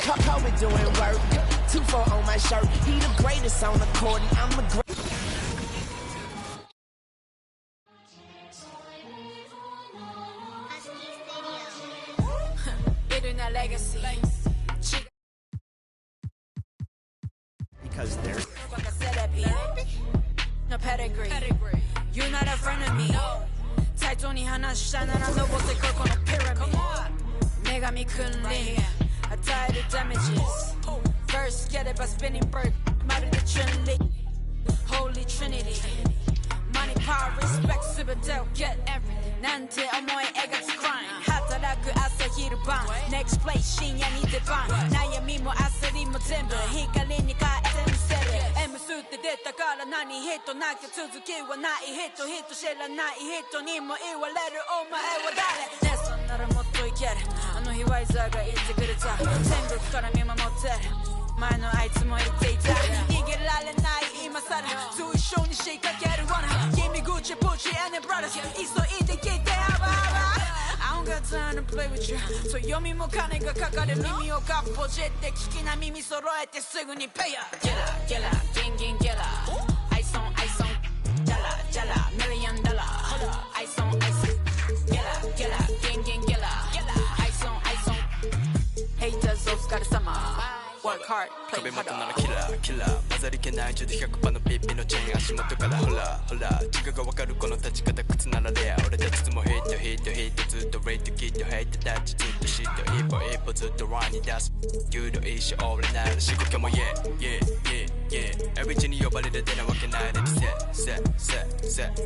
Kobe doing work, 2-4 on my shirt. He the greatest on the court, and I'm the greatest. Legacy. Because they're no pedigree. You're not a friend of me. 타이톤이 하나씩 나라 너보다 걸고 no pyramid. 내가 미kun리. I tie the damages. First get it by spinning bird. 말을 the Trinity. Holy Trinity. Money, power, respect, super get everything. 나한테 어머의 애가 grind. 하더라고 아사히를 방. Next place 신야 니들 방. 나의 미모 아사리 뭐 전부 헷갈리니까 SM세를. 애무수 때 됐다가라 나니 히토 나게 투두기와 나이 히토 실라 나이 히토 니모 이와 레를 오마 애와 달래. 내 손 나를 못 보이게. 아노 히와이자가 이제 그랬자. 생각 거라 미마 못해. 말너 아이츠 뭐 이때이다. 이게 랄레 나이 이마사라. 수이 쇼니 시카게를 원하. Gimme Gucci, Pucci, and the brothers. 있어 이제 get there, I don't got time to play with you. So yomi mo kanega kakare mimi o kappo jette kiki na mimi soroete sugu ni pay up. Gela, gang, gela. Ice on, jala, $1 million. Ice on, gela, gang, gela. Ice on. Haters of Scar-sama. Work hard, play harder. Killer 混ざり気ない中で100%のピッピのチェーン足元からホラ違うが分かるこの立ち方靴ならレア俺たちもヒットずっとレイトキッドヘイトタッチずっとシット一歩ずっとランに出す有料一生俺なる仕事も yeah Every 地に呼ばれる出なわけないでset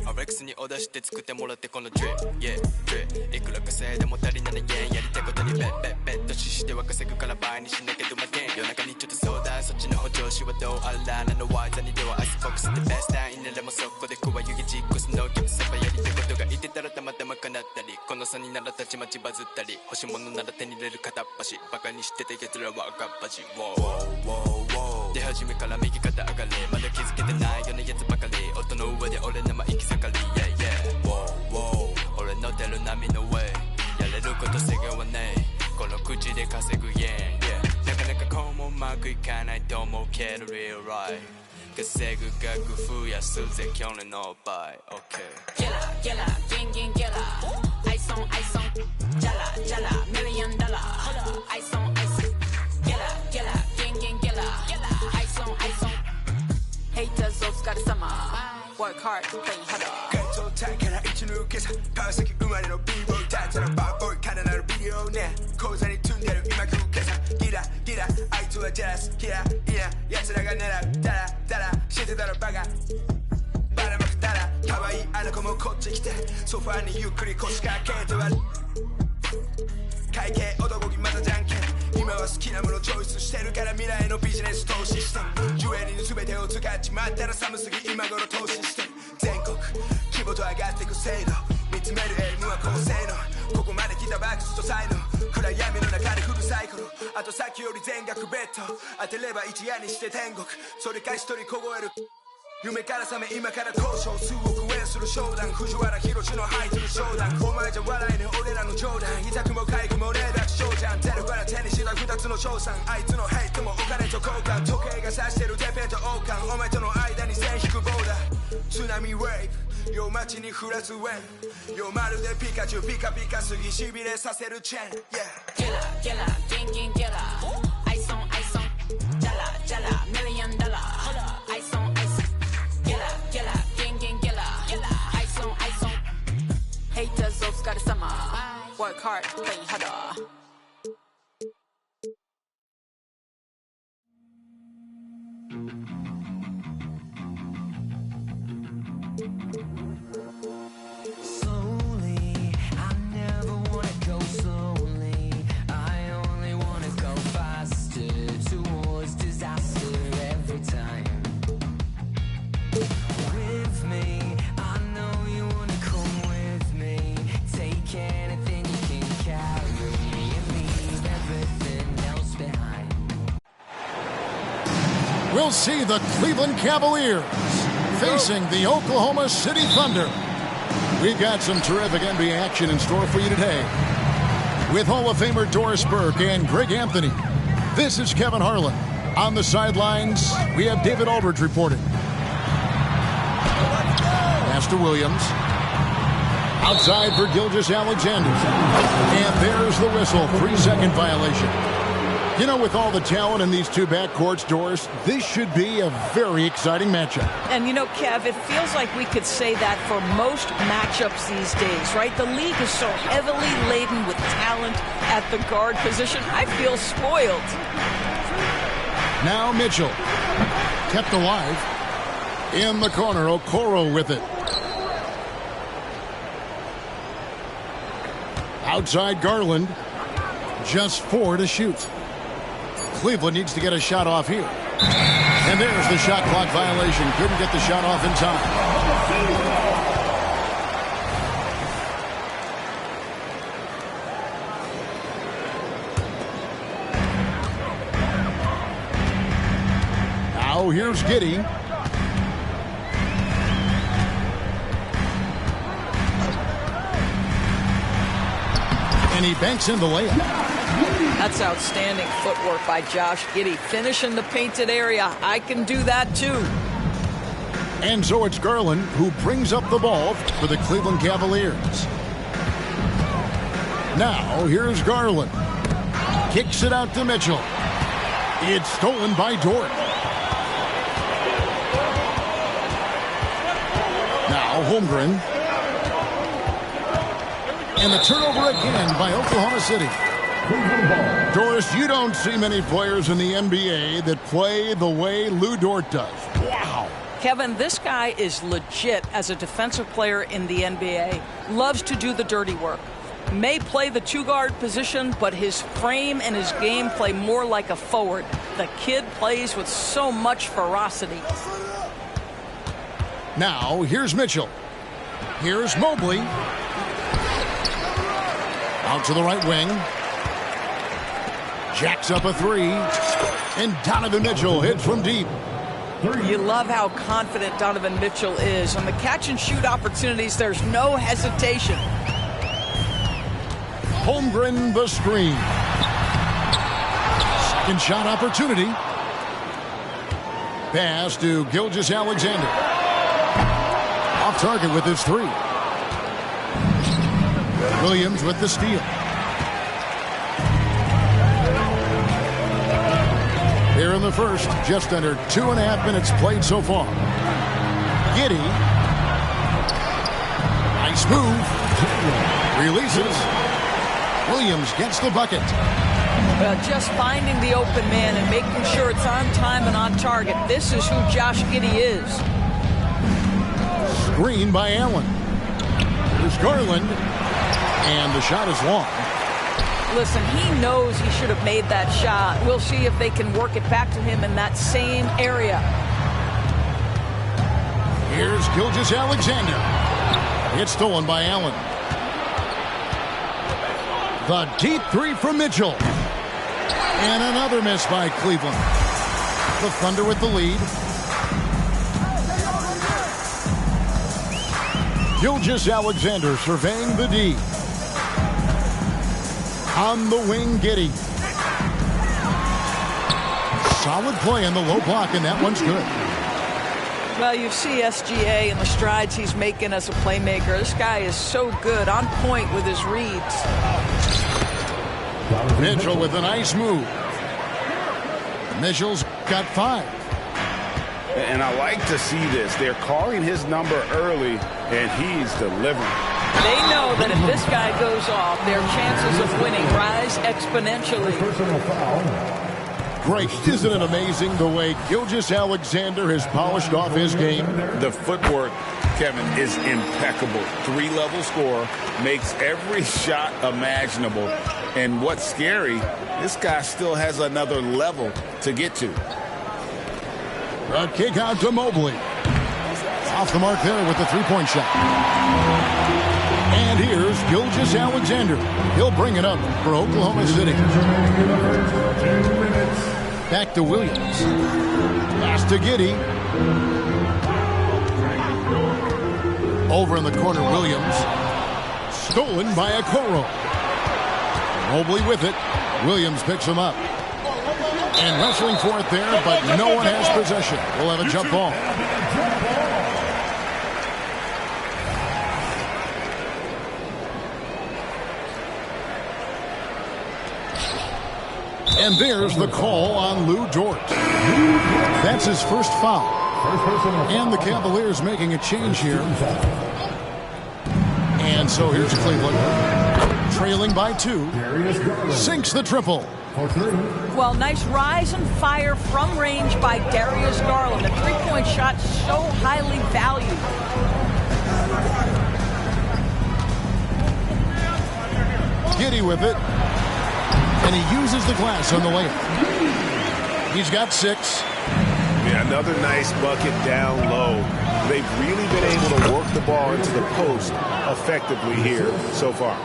RX にオーダーして作ってもらってこの drip いくら稼いでも足りない円やりたいことにベットししては稼ぐから倍にしなきゃどまけん夜中にちょっと相談そっちの補助しはどうあらなのワイザにではアイスフォックスでベストタインならもそこでクワユギジックスのギブサバやりたいことがいてたらたまたま叶ったりこの差にならたちまちバズったり欲しいものなら手に入れる片っ端バカにしてた奴らは赤っ端出始めから右肩上がりまだ気づけてないようなやつばかり音の上で俺の行き盛り 俺の出る波の上やれること制限はねこの口で稼ぐ円なかなかこうもうまくいかないと思うけど real right 稼ぐ額増やすぜ去年の倍 OK Gela, gang, gela. Ice on, jala, $1 million. Ice on, gela, gang, gela. Ice on. Haters of Scar-sama. Work hard, play harder. ガチョウタイから一抜けさ川崎生まれの B-boy たちのバーボーイからなるビデオね口座に積んでる今食うけさギラあいつはジャラスキラ奴らが狙うダラ知ってたらバカばらまくたら可愛いあの子もこっち来てソファーにゆっくり腰掛けては会計男気またじゃんけん今は好きなものチョイスしてるから未来のビジネス投資してジュエリーに全てを使っちまったら寒すぎ今頃投資して全国規模と上がってく制度見つめるエイムは高性能ここまで来たバックスと才能暗闇の中でフルサイクルあとさっきより全額ベッド当てれば一夜にして天国それか一人凍える夢から覚め今から交渉数億円する商談藤原宏のハイトの商談お前じゃ笑えね俺らの冗談痛くも痒くもねえだけ商じゃん出るから手にした二つの賞賛あいつのヘイトもお金と交換時計が指してるてっぺんと王冠お前との間に線引くボーダー津波ウェイブ夜街に降らずウェン夜まるでピカチュウピカピカすぎしびれさせるチェーン Gela, gang, gela. Ice on, jala, $1 million. Ice on, gela, gang, gela. Ice on. Haters of Scar-sama. Work hard, play harder. Slowly, I never wanna go slowly. I only wanna go faster towards disaster every time. With me, I know you wanna come with me. Take anything you can carry and leave everything else behind. We'll see the Cleveland Cavaliers facing the Oklahoma City Thunder. We've got some terrific NBA action in store for you today. With Hall of Famer Doris Burke and Greg Anthony, This is Kevin Harlan. On the sidelines, we have David Aldridge reporting. Pass to Williams. Outside for Gilgeous-Alexander. And there's the whistle. 3-second violation. You know, with all the talent in these two backcourts, Doris, this should be a very exciting matchup. And you know, Kev, it feels like we could say that for most matchups these days, right? The league is so heavily laden with talent at the guard position. I feel spoiled. Now Mitchell. Kept alive. In the corner, Okoro with it. Outside Garland. Just 4 to shoot. Cleveland needs to get a shot off here. And there's the shot clock violation. Couldn't get the shot off in time. Now here's Giddey. And he banks in the layup. That's outstanding footwork by Josh Giddey. Finish in the painted area. I can do that too. And so it's Garland who brings up the ball for the Cleveland Cavaliers. Now here's Garland. Kicks it out to Mitchell. It's stolen by Dort. Now Holmgren. And the turnover again by Oklahoma City. Doris, you don't see many players in the NBA that play the way Lou Dort does. Wow. Kevin, this guy is legit as a defensive player in the NBA. Loves to do the dirty work. May play the two-guard position, but his frame and his game play more like a forward. The kid plays with so much ferocity. Now, here's Mitchell. Here's Mobley. Out to the right wing. Jacks up a 3. And Donovan Mitchell hits from deep. You love how confident Donovan Mitchell is. On the catch-and-shoot opportunities, there's no hesitation. Holmgren the screen. Second shot opportunity. Pass to Gilgeous-Alexander. Off target with his 3. Williams with the steal. Here in the first, just under 2.5 minutes played so far. Giddey. Nice move. Releases. Williams gets the bucket. Just finding the open man and making sure it's on time and on target. This is who Josh Giddey is. Screen by Allen. There's Garland. And the shot is long. Listen, he knows he should have made that shot. We'll see if they can work it back to him in that same area. Here's Gilgeous-Alexander. It's stolen by Allen. The deep 3 from Mitchell. And another miss by Cleveland. The Thunder with the lead. Gilgeous-Alexander surveying the D. On the wing, Giddey. Solid play in the low block, and that one's good. Well, you see SGA and the strides he's making as a playmaker. This guy is so good, on point with his reads. Mitchell with a nice move. Mitchell's got 5. And I like to see this. They're calling his number early, and he's delivering. They know that if this guy goes off, their chances of winning rise exponentially. Great. Isn't it amazing the way Gilgeous-Alexander has polished off his game? The footwork, Kevin, is impeccable. 3-level scorer, makes every shot imaginable. And what's scary, this guy still has another level to get to. A kick out to Mobley. Off the mark there with the 3-point shot. And here's Gilgeous-Alexander. He'll bring it up for Oklahoma City. Back to Williams. Pass to Giddey. Over in the corner, Williams. Stolen by Okoro. Mobley with it. Williams picks him up. And wrestling for it there, but no one has possession. We'll have a jump ball. And there's the call on Lou Dort. That's his first foul. And the Cavaliers making a change here. And so here's Cleveland. Trailing by 2. Sinks the triple. Well, nice rise and fire from range by Darius Garland. A three-point shot so highly valued. Giddey with it. And he uses the glass on the layup. He's got 6. Yeah, another nice bucket down low. They've really been able to work the ball into the post effectively here so far.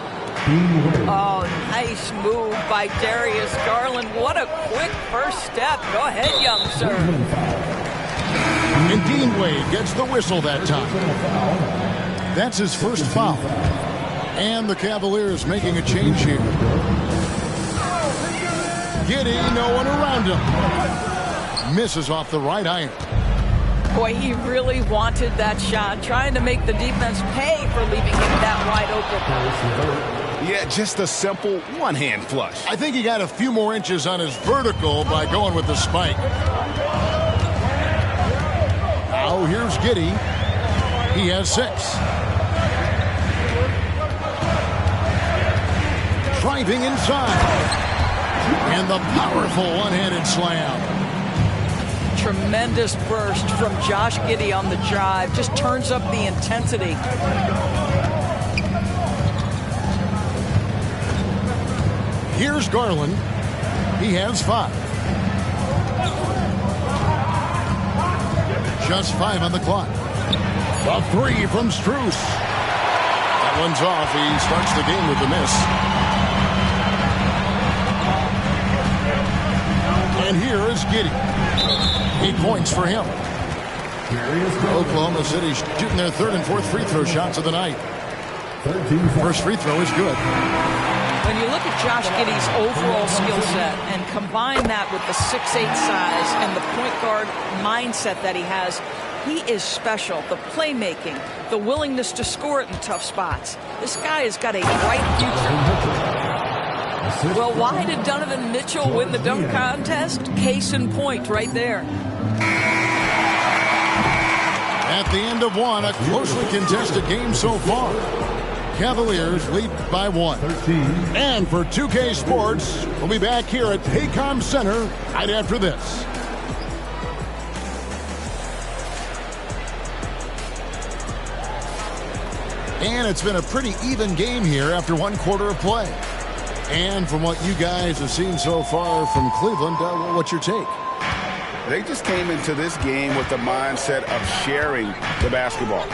Oh, nice move by Darius Garland. What a quick first step. Go ahead, young sir. And Dean Wade gets the whistle that time. That's his first foul. And the Cavaliers making a change here. Giddey, no one around him. Misses off the right iron. Boy, he really wanted that shot, trying to make the defense pay for leaving him that wide open. Yeah, just a simple one-hand flush. I think he got a few more inches on his vertical by going with the spike. Now here's Giddey. He has 6. Driving inside. And the powerful one-handed slam. Tremendous burst from Josh Giddey on the drive. Just turns up the intensity. Here's Garland. He has 5. Just 5 on the clock. A 3 from Strus. That one's off. He starts the game with the miss. And here is Giddey. 8 points for him. Oklahoma City shooting their 3rd and 4th free throw shots of the night. First free throw is good. When you look at Josh Giddey's overall skill set and combine that with the 6'8" size and the point guard mindset that he has, he is special. The playmaking, the willingness to score it in tough spots. This guy has got a bright future. Well, why did Donovan Mitchell win the dunk contest? Case in point right there. At the end of one, a closely contested game so far. Cavaliers lead by 1. And for 2K Sports, we'll be back here at Paycom Center right after this. And it's been a pretty even game here after 1 quarter of play. And from what you guys have seen so far from Cleveland, what's your take? They just came into this game with the mindset of sharing the basketball.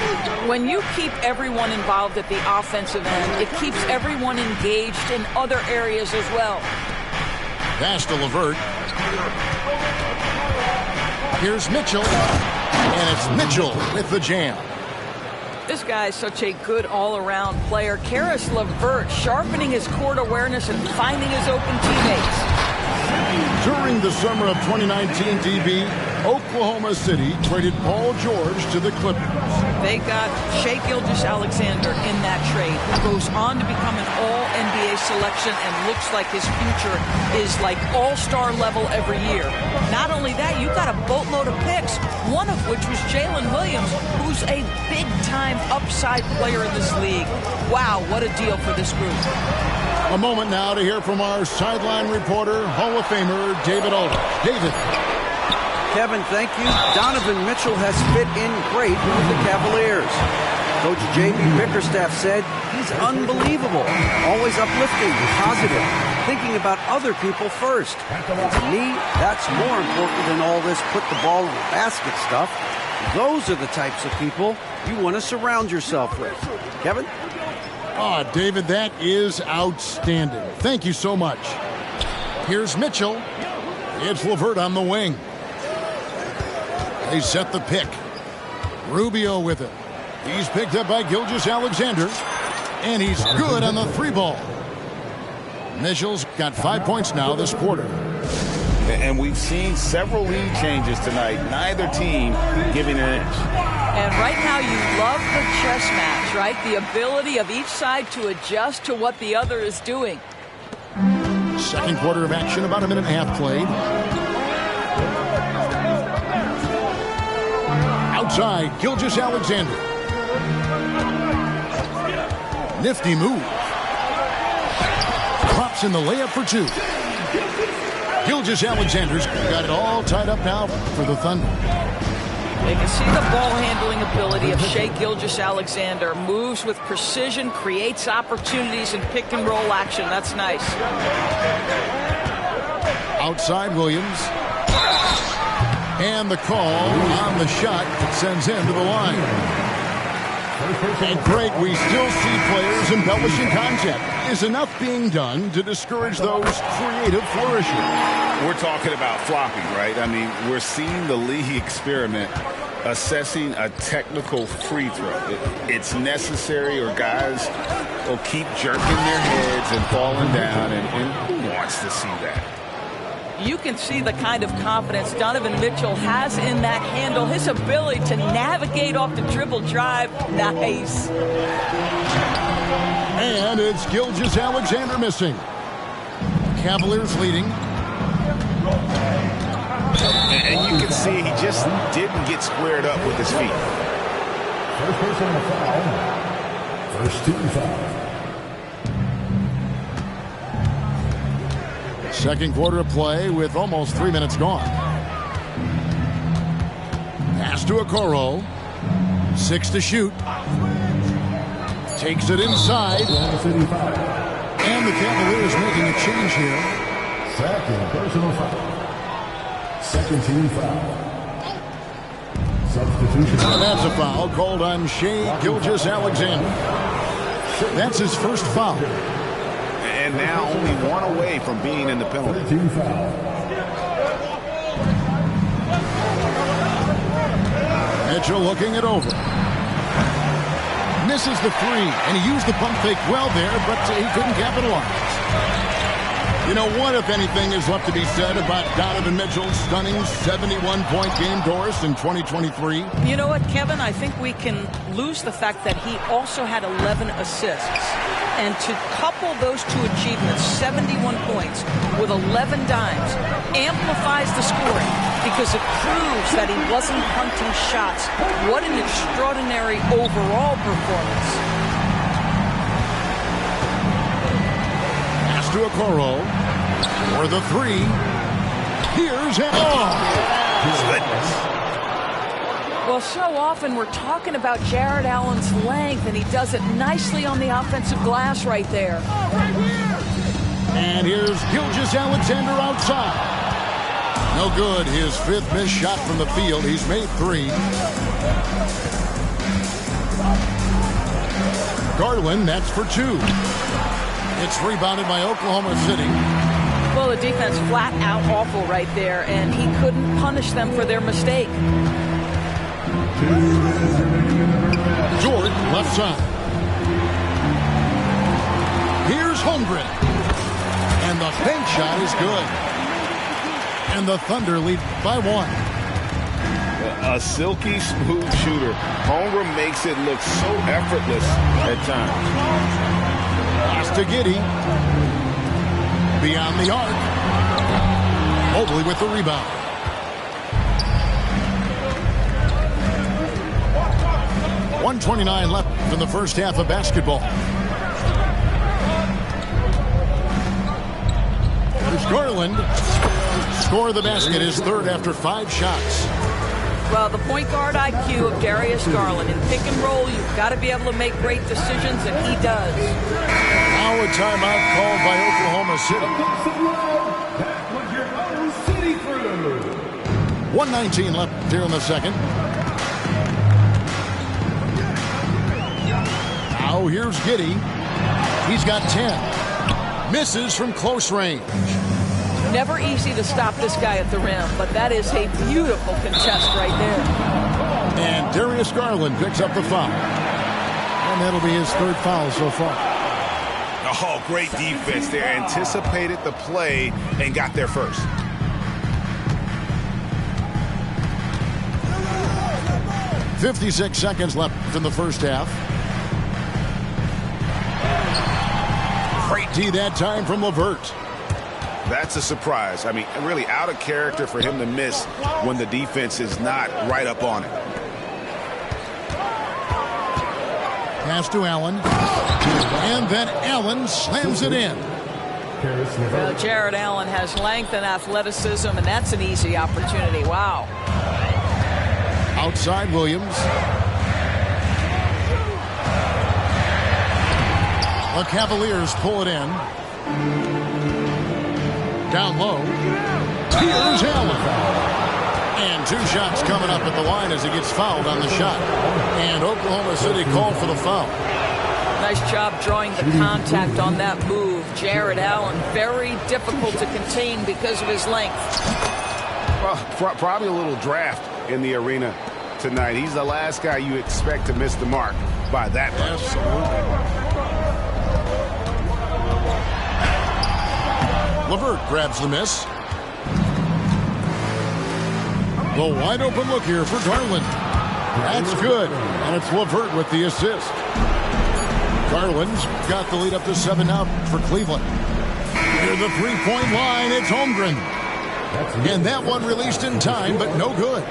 When you keep everyone involved at the offensive end, it keeps everyone engaged in other areas as well. Pass to LeVert. Here's Mitchell. And it's Mitchell with the jam. This guy is such a good all-around player. Caris LeVert sharpening his court awareness and finding his open teammates. During the summer of 2019, DB, Oklahoma City traded Paul George to the Clippers. They got Shai Gilgeous-Alexander in that trade, who goes on to become an all-NBA selection and looks like his future is like all-star level every year. Not only that, you got a boatload of picks, one of which was Jalen Williams, who's a big-time upside player in this league. Wow, what a deal for this group. A moment now to hear from our sideline reporter, Hall of Famer David Aldridge. David. Kevin, thank you. Donovan Mitchell has fit in great with the Cavaliers. Coach J.B. Bickerstaff said he's unbelievable, always uplifting, positive, thinking about other people first. And to me, that's more important than all this put the ball in the basket stuff. Those are the types of people you want to surround yourself with. Kevin? Oh, David, that is outstanding. Thank you so much. Here's Mitchell. It's LeVert on the wing. They set the pick. Rubio with it. He's picked up by Gilgeous-Alexander. And he's good on the 3 ball. Mitchell's got 5 points now this quarter. And we've seen several lead changes tonight, neither team giving an inch. And right now you love the chess match, right? The ability of each side to adjust to what the other is doing. Second quarter of action, about a minute and a half played. Outside, Gilgeous-Alexander. Nifty move. Drops in the layup for two. Gilgeous-Alexander's got it all tied up now for the Thunder. They can see the ball handling ability of Shai Gilgeous-Alexander. Moves with precision, creates opportunities in pick and roll action. That's nice. Outside Williams. And the call on the shot that sends him to the line. And Greg, we still see players embellishing contact. Is enough being done to discourage those creative flourishes? We're talking about flopping, right? I mean, we're seeing the league experiment assessing a technical free throw. It's necessary or guys will keep jerking their heads and falling down, and who wants to see that? You can see the kind of confidence Donovan Mitchell has in that handle. His ability to navigate off the dribble drive. Nice. And it's Gilgeous-Alexander missing. Cavaliers leading. And you can see he just didn't get squared up with his feet. First person on the foul. First team foul. Second quarter of play with almost 3 minutes gone. Pass to Okoro. 6 to shoot. Takes it inside. And the Cavaliers making a change here. Second personal foul. Second team foul. Substitution. And that's a foul called on Shai Gilgeous-Alexander. That's his first foul. And now only one away from being in the penalty. Team foul. Mitchell looking it over. Misses the three, and he used the pump fake well there, but he couldn't capitalize. You know, what, if anything, is left to be said about Donovan Mitchell's stunning 71-point game, Doris, in 2023? You know what, Kevin? I think we can lose the fact that he also had 11 assists. And to couple those two achievements, 71 points with 11 dimes, amplifies the scoring because it proves that he wasn't punting shots. What an extraordinary overall performance. Pass to Okoro for the three. Here's it. Oh, goodness. Well, so often we're talking about Jared Allen's length, and he does it nicely on the offensive glass right there. And here's Gilgeous-Alexander outside. No good. His fifth missed shot from the field. He's made 3. Garland, that's for 2. It's rebounded by Oklahoma City. Well, the defense flat out awful right there, and he couldn't punish them for their mistake. Jordan, left side. Here's Holmgren. And the bank shot is good. And the Thunder lead by 1. A silky smooth shooter. Holmgren makes it look so effortless at times. Pass to Giddey. Beyond the arc. Mobley with the rebound. .129 left in the first half of basketball. There's Garland. Score the basket, his third after 5 shots. Well, the point guard IQ of Darius Garland. In pick and roll, you've got to be able to make great decisions, and he does. Now a timeout called by Oklahoma City. 1:19 left here in the second. Now here's Giddey. He's got 10. Misses from close range. Never easy to stop this guy at the rim, but that is a beautiful contest right there. And Darius Garland picks up the foul. And that'll be his third foul so far. Oh, great defense there. Anticipated the play and got there first. 56 seconds left in the first half. Great D that time from LeVert. That's a surprise. I mean, really out of character for him to miss when the defense is not right up on it. Pass to Allen. And then Allen slams it in. Well, Jared Allen has length and athleticism, and that's an easy opportunity. Wow. Outside Williams. The Cavaliers pull it in. Down low. Here's Allen. And 2 shots coming up at the line as he gets fouled on the shot. And Oklahoma City called for the foul. Nice job drawing the contact on that move. Jared Allen, very difficult to contain because of his length. Well, probably a little draft in the arena tonight. He's the last guy you expect to miss the mark by that much. LeVert grabs the miss. The wide open look here for Garland. That's good. And it's LeVert with the assist. Garland's got the lead up to 7 now for Cleveland. Near the three-point line, it's Holmgren. And that one released in time, but no good.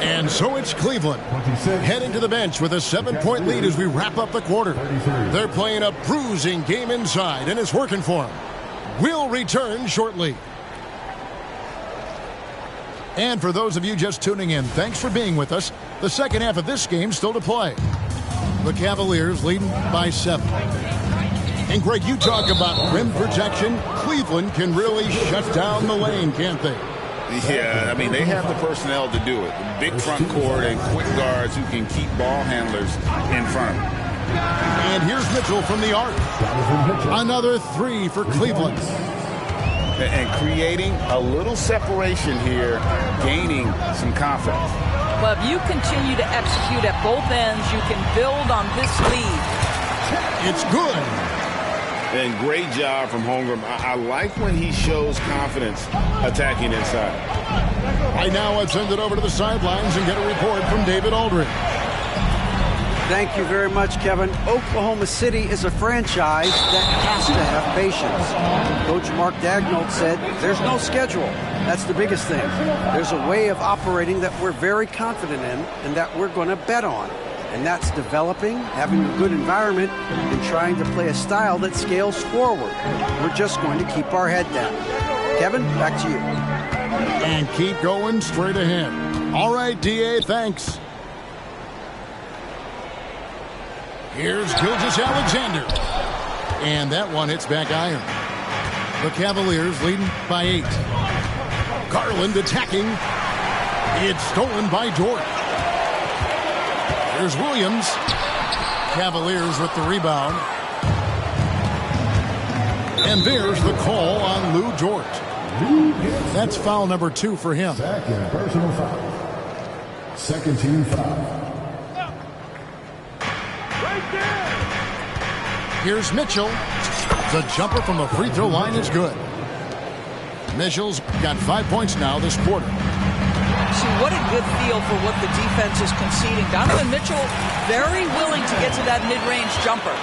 And so it's Cleveland heading to the bench with a 7-point lead as we wrap up the quarter. They're playing a bruising game inside, and it's working for them. We'll return shortly. And for those of you just tuning in, thanks for being with us. The second half of this game still to play. The Cavaliers leading by 7. And Greg, you talk about rim protection. Cleveland can really shut down the lane, can't they? Yeah, I mean, they have the personnel to do it. Big front court and quick guards who can keep ball handlers in front of them. And here's Mitchell from the arc. Another 3 for Cleveland. And creating a little separation here, gaining some confidence. Well, if you continue to execute at both ends, you can build on this lead. It's good. And great job from Holmgren. I like when he shows confidence attacking inside. Right now, let's send it over to the sidelines and get a report from David Aldridge. Thank you very much, Kevin. Oklahoma City is a franchise that has to have patience. Coach Mark Daigneault said there's no schedule. That's the biggest thing. There's a way of operating that we're very confident in and that we're going to bet on. And that's developing, having a good environment, and trying to play a style that scales forward. We're just going to keep our head down. Kevin, back to you. And keep going straight ahead. All right, D.A., thanks. Here's Gilgeous-Alexander. And that one hits back iron. The Cavaliers leading by 8. Garland attacking. It's stolen by Dort. Here's Williams. Cavaliers with the rebound. And there's the call on Lou Dort. That's foul number 2 for him. Second personal foul. Second team foul. Here's Mitchell. The jumper from the free throw line is good. Mitchell's got 5 points now this quarter. See, what a good feel for what the defense is conceding. Donovan Mitchell very willing to get to that mid-range jumper.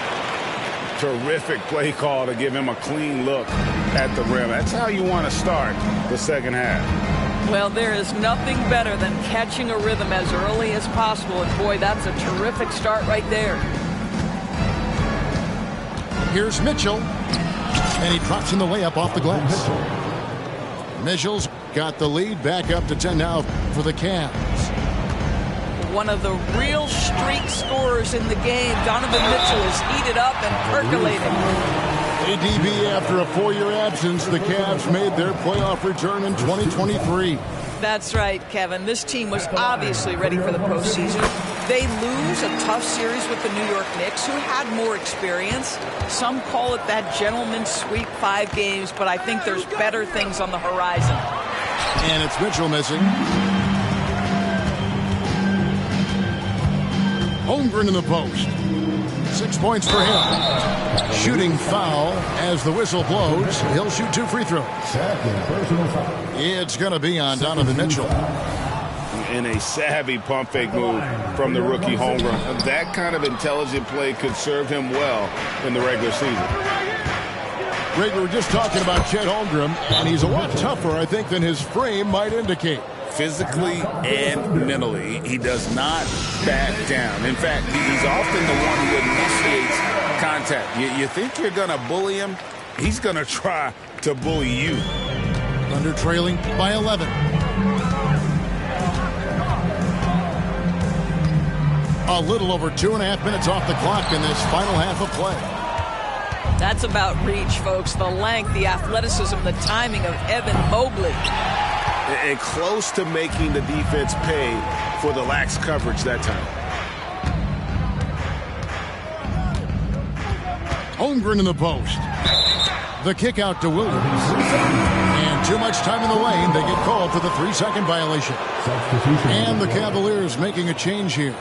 Terrific play call to give him a clean look at the rim. That's how you want to start the second half. Well, there is nothing better than catching a rhythm as early as possible. And boy, that's a terrific start right there. Here's Mitchell. And he drops in the layup off the glass. Mitchell's got the lead back up to 10 now for the Cavs. One of the real streak scorers in the game. Donovan Mitchell is heated up and percolating. ADB, after a 4-year absence, the Cavs made their playoff return in 2023. That's right, Kevin. This team was obviously ready for the postseason. They lose a tough series with the New York Knicks, who had more experience. Some call it that gentleman's sweep, 5 games, but I think there's better things on the horizon. And it's Mitchell missing. Holmgren in the post. 6 points for him. Shooting foul as the whistle blows. He'll shoot 2 free throws. Second personal foul. It's going to be on Donovan Mitchell. and a savvy pump fake move from the rookie Holmgren. That kind of intelligent play could serve him well in the regular season. Greg, we were just talking about Chet Holmgren, and he's a lot tougher, I think, than his frame might indicate. Physically and mentally, he does not back down. In fact, he's often the one who initiates contact. You think you're going to bully him? He's going to try to bully you. Thunder trailing by 11. A little over 2.5 minutes off the clock in this final half of play. That's about reach, folks. The length, the athleticism, the timing of Evan Mobley. And close to making the defense pay for the lax coverage that time. Holmgren in the post. The kick out to Williams. And too much time in the lane. They get called for the 3-second violation. And the Cavaliers making a change here.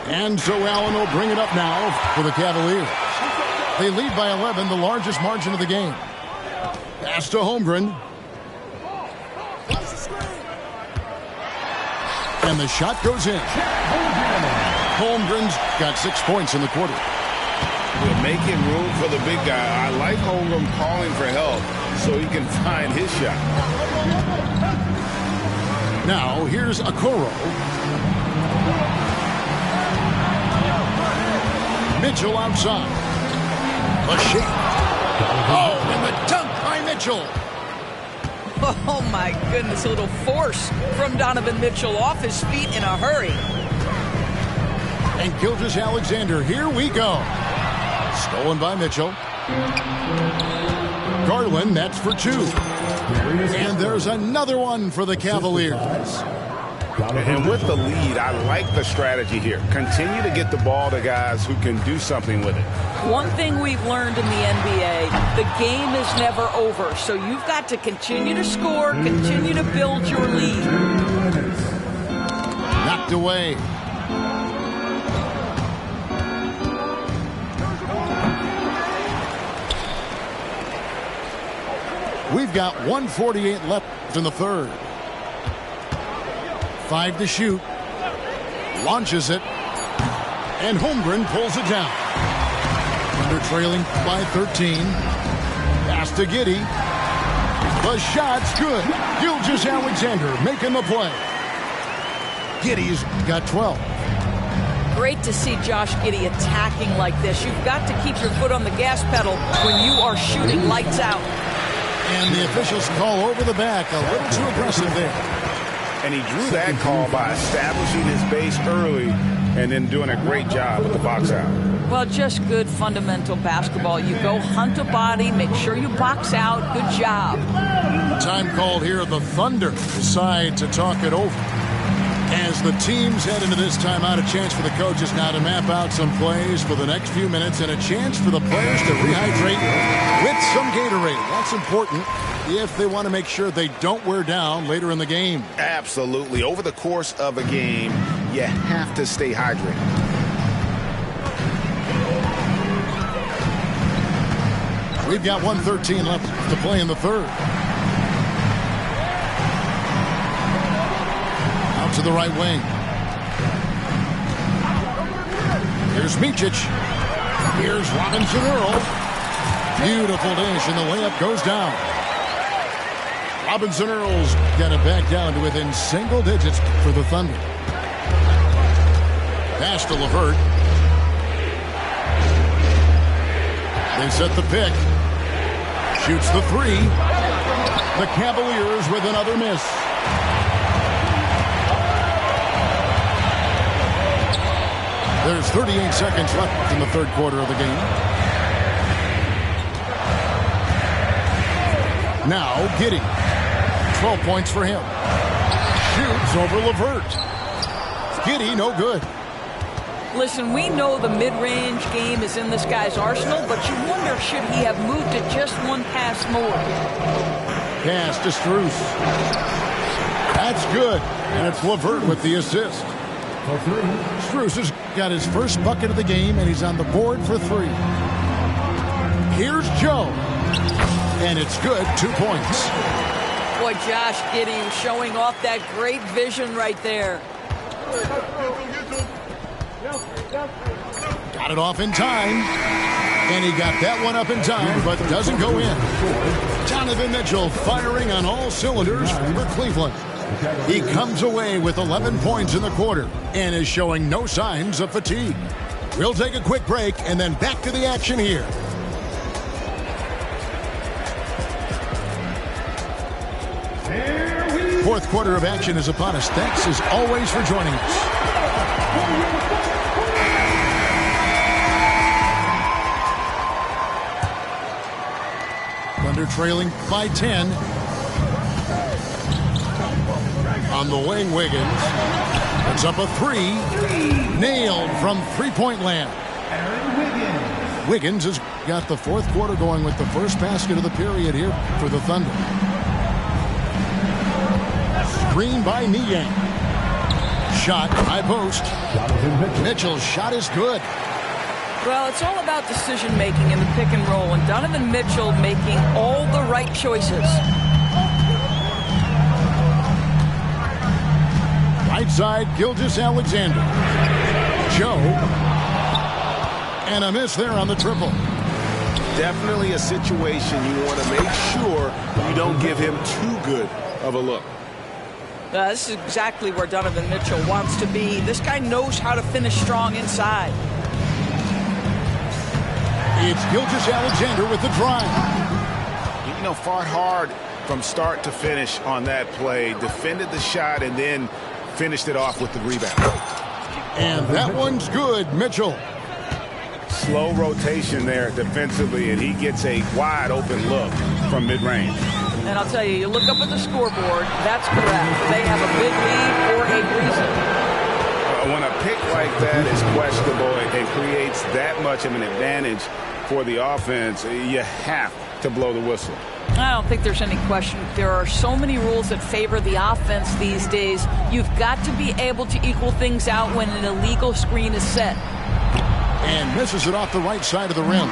And so Allen will bring it up now for the Cavaliers. They lead by 11, the largest margin of the game. Pass to Holmgren. And the shot goes in. Holmgren's got 6 points in the quarter. We're making room for the big guy. I like Holmgren calling for help so he can find his shot. Now here's Okoro. Mitchell outside. A shake. Oh, and the dunk by Mitchell. Oh, my goodness. A little force from Donovan Mitchell off his feet in a hurry. And Gilgeous-Alexander, here we go. Stolen by Mitchell. Garland, that's for 2. And there's another one for the Cavaliers. And with the lead, I like the strategy here. Continue to get the ball to guys who can do something with it. One thing we've learned in the NBA, the game is never over. So you've got to continue to score, continue to build your lead. Knocked away. We've got 1:48 left in the third. 5 to shoot. Launches it. And Holmgren pulls it down. Thunder trailing by 13. Pass to Giddey. The shot's good. Gilgeous-Alexander making the play. Giddey's got 12. Great to see Josh Giddey attacking like this. You've got to keep your foot on the gas pedal when you are shooting lights out. And the officials call over the back. A little too aggressive there. And he drew that call by establishing his base early and then doing a great job with the box out. Well, just good fundamental basketball. You go hunt a body, make sure you box out. Good job. Time called here. The Thunder decide to talk it over. As the teams head into this timeout, a chance for the coaches now to map out some plays for the next few minutes and a chance for the players to rehydrate with some Gatorade. That's important if they want to make sure they don't wear down later in the game. Absolutely. Over the course of a game, you have to stay hydrated. We've got 1:13 left to play in the third. Out to the right wing. Here's Micic. Here's Robinson Earl. Beautiful dish, and the layup goes down. Robinson Earl's got it back down to within single digits for the Thunder. Pass to LeVert. They set the pick. Shoots the 3. The Cavaliers with another miss. There's 38 seconds left in the third quarter of the game. Now Giddey. 12 points for him. Shoots over LeVert. Giddey, no good. Listen, we know the mid-range game is in this guy's arsenal, but you wonder, should he have moved it just one pass more? Pass to Strus. That's good. And it's LeVert with the assist. Strus has got his first bucket of the game, and he's on the board for 3. Here's Joe. And it's good. 2 points. boy, Josh Giddey showing off that great vision right there. Got it off in time. And he got that one up in time, but doesn't go in. Donovan Mitchell firing on all cylinders for Cleveland. He comes away with 11 points in the quarter and is showing no signs of fatigue. We'll take a quick break and then back to the action here. Fourth quarter of action is upon us. Thanks as always for joining us. Thunder trailing by 10. On the wing, Wiggins. Puts up a three. Nailed from three-point land. Wiggins has got the fourth quarter going with the first basket of the period here for the Thunder. Screen by Niang. Shot, high post. Mitchell's shot is good. Well, it's all about decision-making in the pick and roll, and Donovan Mitchell making all the right choices. Right side, Gilgeous-Alexander. Joe. And a miss there on the triple. Definitely a situation you want to make sure you don't give him too good of a look. This is exactly where Donovan Mitchell wants to be. This guy knows how to finish strong inside. It's Gilgeous-Alexander with the drive. You know, fought hard from start to finish on that play. Defended the shot and then finished it off with the rebound. And that one's good, Mitchell. Slow rotation there defensively, and he gets a wide open look from mid-range. And I'll tell you, you look up at the scoreboard, that's correct. They have a big lead for a reason. When a pick like that is questionable and creates that much of an advantage for the offense, you have to blow the whistle. I don't think there's any question. There are so many rules that favor the offense these days. You've got to be able to equal things out when an illegal screen is set. And misses it off the right side of the rim.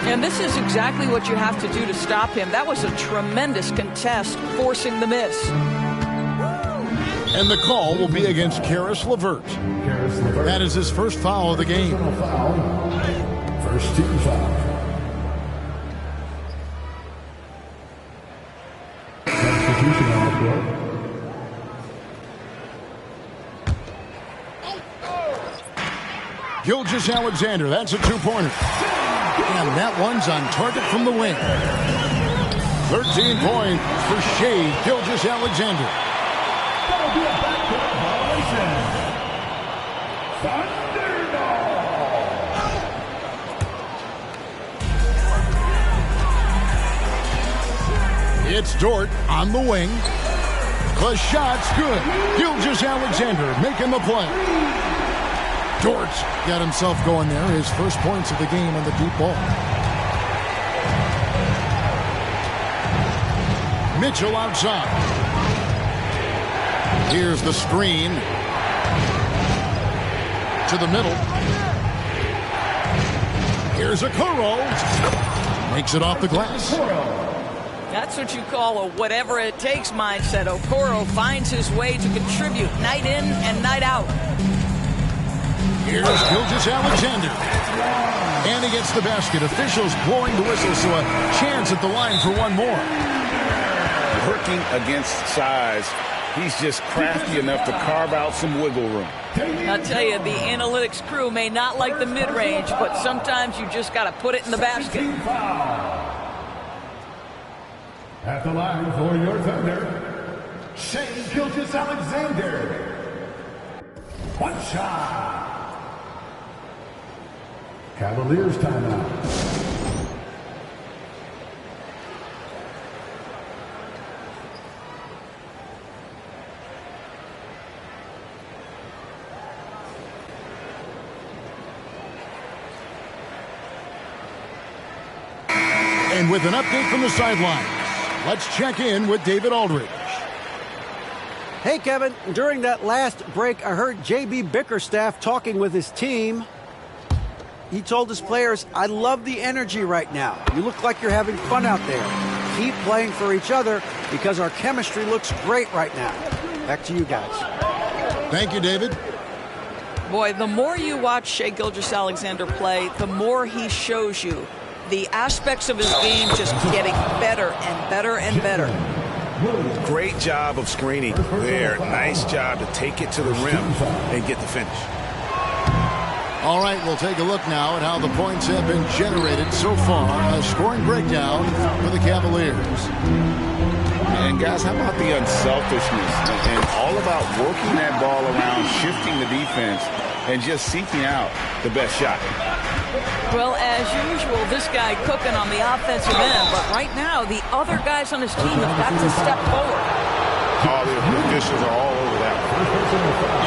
And this is exactly what you have to do to stop him. That was a tremendous contest, forcing the miss. And the call will be against Caris LeVert. That is his first foul of the game. First team foul. Substitution on the floor. Gilgeous-Alexander, that's a two-pointer. And that one's on target from the wing. 13 points for Shai Gilgeous-Alexander. That'll be a backcourt violation. Thunderdog. It's Dort on the wing. The shot's good. Gilgeous-Alexander making the play. Dort's got himself going there. His first points of the game on the deep ball. Mitchell outside. Here's the screen. To the middle. Here's Okoro. Makes it off the glass. That's what you call a whatever it takes mindset. Okoro finds his way to contribute night in and night out. Here's Gilgeous-Alexander. And he gets the basket. Officials blowing the whistle, so a chance at the line for one more. Working against size, he's just crafty enough to carve out some wiggle room. I'll tell you, the analytics crew may not like the mid-range, but sometimes you just got to put it in the basket. At the line for your Thunder, Shai Gilgeous-Alexander. One shot. Cavaliers timeout. And with an update from the sideline, let's check in with David Aldridge. Hey, Kevin. During that last break, I heard J.B. Bickerstaff talking with his team. He told his players, I love the energy right now. You look like you're having fun out there. keep playing for each other because our chemistry looks great right now. Back to you guys. Thank you, David. Boy, the more you watch Shai Gilgeous-Alexander play, the more he shows you the aspects of his game just getting better and better and better. Great job of screening there. Nice job to take it to the rim and get the finish. All right, we'll take a look now at how the points have been generated so far. A scoring breakdown for the Cavaliers. And guys, how about the unselfishness and all about working that ball around, shifting the defense, and just seeking out the best shot. Well, as usual, this guy cooking on the offensive end, but right now the other guys on his team have got to step forward. Oh, the officials are all over that.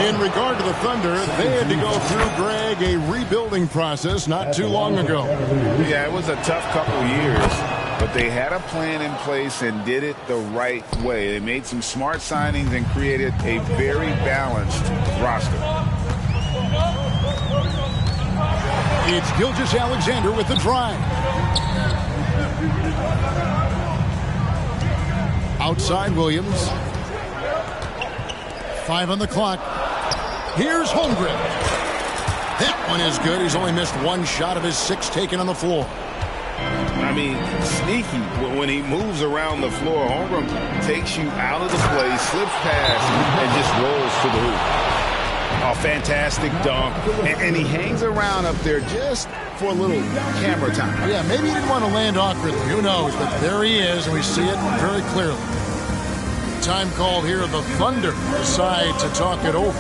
In regard to the Thunder, they had to go through, Greg, a rebuilding process not too long ago. Yeah, it was a tough couple years, but they had a plan in place and did it the right way. They made some smart signings and created a very balanced roster. It's Gilgeous-Alexander with the drive. Outside Williams. 5 on the clock. Here's Holmgren. That one is good. He's only missed one shot of his 6 taken on the floor. I mean, sneaky when he moves around the floor. Holmgren takes you out of the play, slips past, and just rolls to the hoop. A fantastic dunk, and he hangs around up there just for a little camera time. Yeah, maybe he didn't want to land awkwardly. Who knows? But there he is, and we see it very clearly. Time called here. The Thunder decide to talk it over.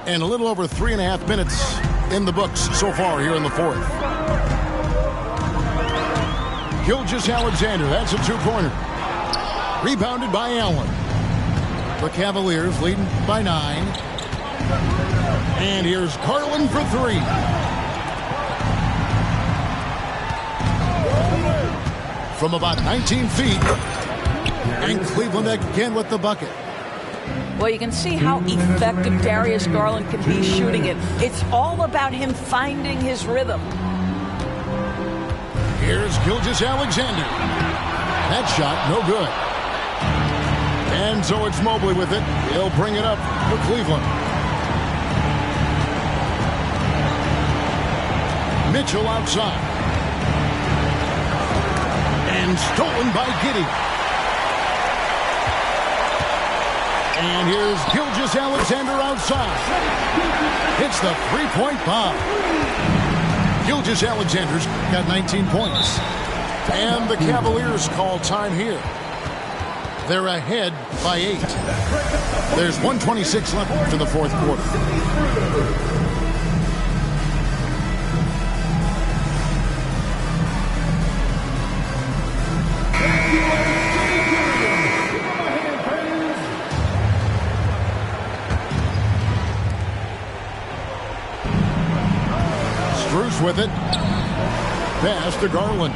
And a little over 3.5 minutes in the books so far here in the fourth. Gilgeous-Alexander, that's a two-pointer. Rebounded by Allen. The Cavaliers leading by 9. And here's Garland for 3. From about 19 feet. And Cleveland again with the bucket. Well, you can see how effective Darius Garland can be shooting it. It's all about him finding his rhythm. Here's Gilgeous-Alexander. That shot, no good. And so it's Mobley with it. He'll bring it up for Cleveland. Mitchell outside. And stolen by Giddey. And here's Gilgeous-Alexander outside. It's the three-point bomb. Gilgeous-Alexander's got 19 points. And the Cavaliers call time here. They're ahead by 8. There's 1:26 left in the fourth quarter. Strus with it. Pass to Garland.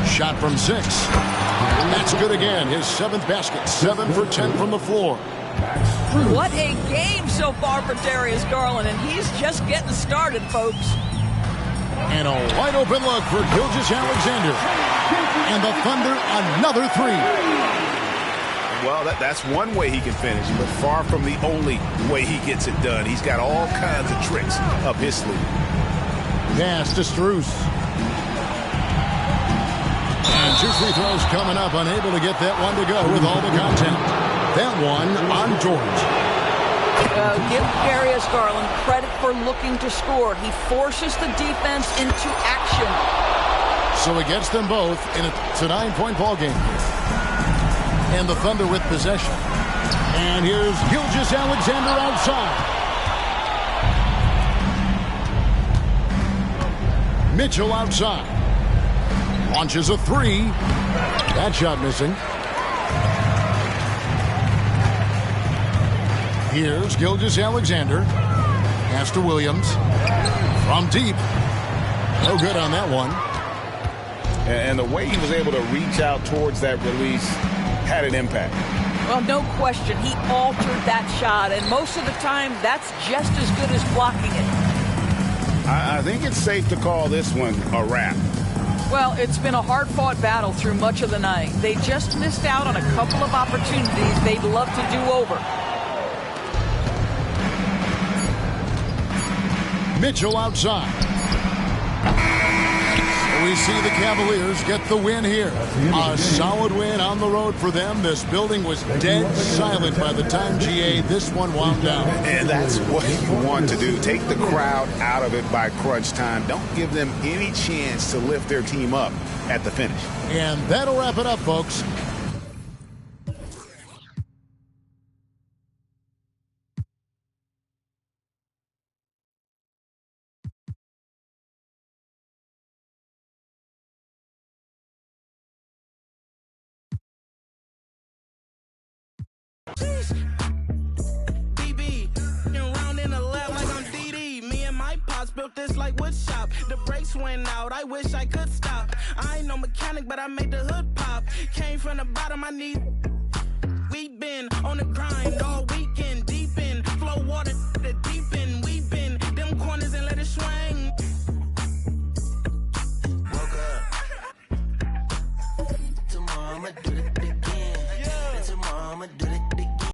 Shot from 6. That's good again. His 7th basket. 7 for 10 from the floor. What a game so far for Darius Garland, and he's just getting started, folks. And a wide open look for Gilgeous-Alexander. And the Thunder another 3. Well, that's one way he can finish, but far from the only way he gets it done. He's got all kinds of tricks up his sleeve. Pass to Strus. And 2 free throws coming up. Unable to get that one to go with all the content. That one on George. Give Darius Garland credit for looking to score. He forces the defense into action. So he gets them both in a 9-point ball game. And the Thunder with possession. And here's Gilgeous-Alexander outside. Mitchell outside. Launches a 3. That shot missing. Here's Gilgeous-Alexander. Pass to Williams. From deep. No good on that one. And the way he was able to reach out towards that release had an impact. Well, no question. He altered that shot, and most of the time, that's just as good as blocking it. I think it's safe to call this one a wrap. Well, it's been a hard-fought battle through much of the night. They just missed out on a couple of opportunities they'd love to do over. Mitchell outside. We see the Cavaliers get the win here. A solid win on the road for them. This building was dead silent by the time, GA, this one wound down. And that's what you want to do. Take the crowd out of it by crunch time. Don't give them any chance to lift their team up at the finish. And that'll wrap it up, folks. BB, round in the lab like I'm DD. Me and my pops built this like wood shop. The brakes went out, I wish I could stop. I ain't no mechanic, but I made the hood pop. Came from the bottom, I need. We been on the grind all weekend, deep in. Flow water to the deep end. We been them corners and let it swing. Woke up. Tomorrow I'ma do the